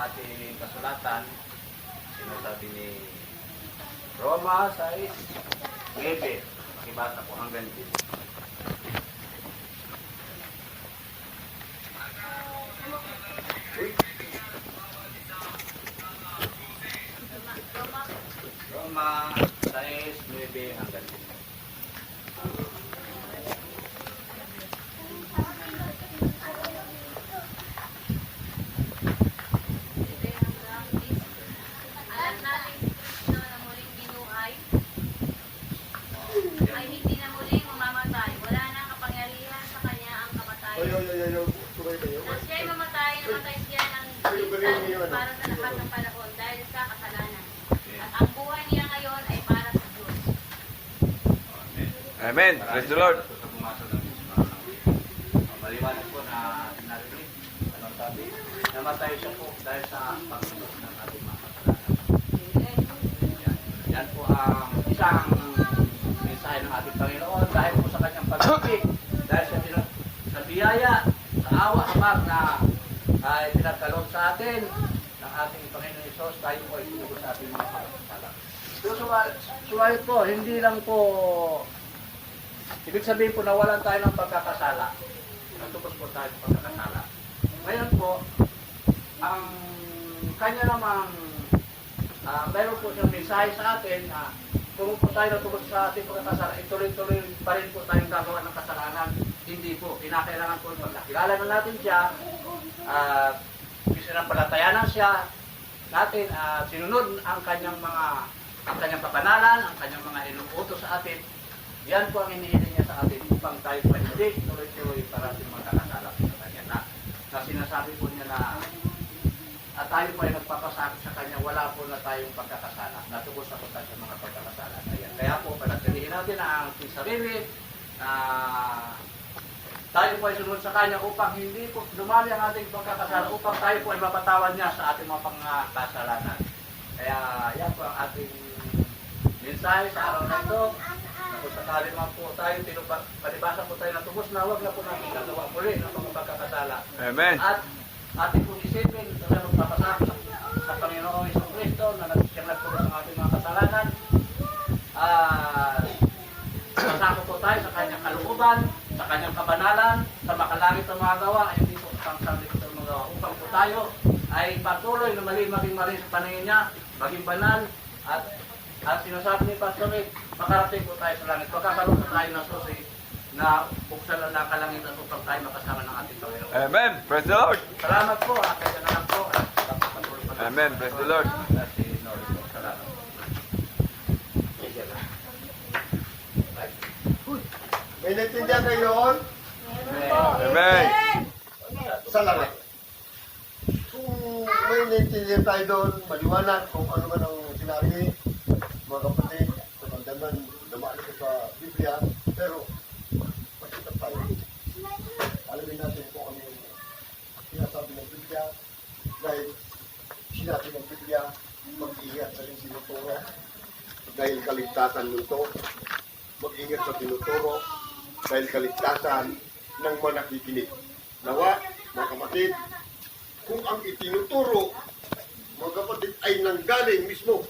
ating kasulatan, sinasabi ni Roma 6:9. Makibasa po hanggang dito. Roma 6:9 hanggang dito. Para sa lahat ng panahon dahil sa kasalanan. At ang buhay niya ngayon ay para sa Diyos. Amen. Praise the Lord. Sa bumasa ng maliwanag po na narinig. Anong sabi? Namatay siya po dahil sa pagsunod ng ating mga kasalanan. Yan po ang isang mensahe ng ating Panginoon dahil po sa kanyang pag-ibig, dahil sa biyaya, sa awa, habang na ay pinagkaloob sa atin ng ating Panginoon Isos, tayo po ay tinugod sa ating mga pagkakasala. So, suwalit po, hindi lang po, ibig sabihin po, nawalan tayo ng pagkakasala. Natupos po tayo ng pagkakasala. Ngayon po, ang kanya namang, mayroon po siyang mensahe sa atin na kung po tayo natupos sa ating pagkakasala, ituloy-tuloy pa rin po tayong gagawa ng kasalanan. Hindi po, kinakailangan po, pag nakilala na natin siya, sinampalatayanan siya natin, sinunod ang kanyang kapanalan, ang kanyang mga inuutos sa atin. Yan po ang inihiling niya sa atin upang tayo po hindi tuloy-tuloy para ating magkakasala sa kanya na sinasabi po niya na at tayo po ay nagpapasakit sa kanya, wala po na tayong pagkakasala. Natubos na po tayo sa mga pagkakasala. Kaya po, panatilihin natin ang ating sarili na tayo po ay sunod sa kanya upang hindi po dumali ang ating pagkakasala, upang tayo po ay mapatawan niya sa ating mga pangkasalanan. Kaya yan po ang ating mensahe sa araw na ito. Kung sakali man po tayo, palibasa po tayo natubos na, huwag na po natin gagawa muli ng mga pagkakasala. Amen. At ating pong isipin na magpapasakit sa Panginoong Jesucristo na siyang nagtubos ng ating mga kasalanan. Masako po tayo sa kanyang kalooban, sa kanyang kabanalan, sa makalangit na mga gawa, ay hindi po pang sanglit na mga gawa. Upang po tayo ay patuloy na maging mali sa paningin niya, maging banal, at sinasabi ni Pastor Rick, makarating po tayo sa langit. Pagkakaroon na tayo ng susi na buksan lang na kalangitan upang tayo makasama ng ating Panginoon. Amen. Praise the Lord. Salamat po, kaya na lang po. Amen. Praise the Lord. Si Norris po, salamat. May naintindihan kayo yun? Amen. Salamat. Kung may naintindihan tayo doon, maliwanag kung ano man ang sinabi, mga kapatid, sa pandaman, namaan ko sa Biblia, pero makita tayo. Alamin natin kung ano yung sinasabi ng Biblia, dahil sinabi ng Biblia, mag-ingat sa rin sinuturo, dahil kaligtasan mo ito, mag-ingat sa tinuturo, dahil kaligtasan ng mga nakikinig. Nawa, mga kapatid, kung ang itinuturo, mga kapatid, ay nanggaling mismo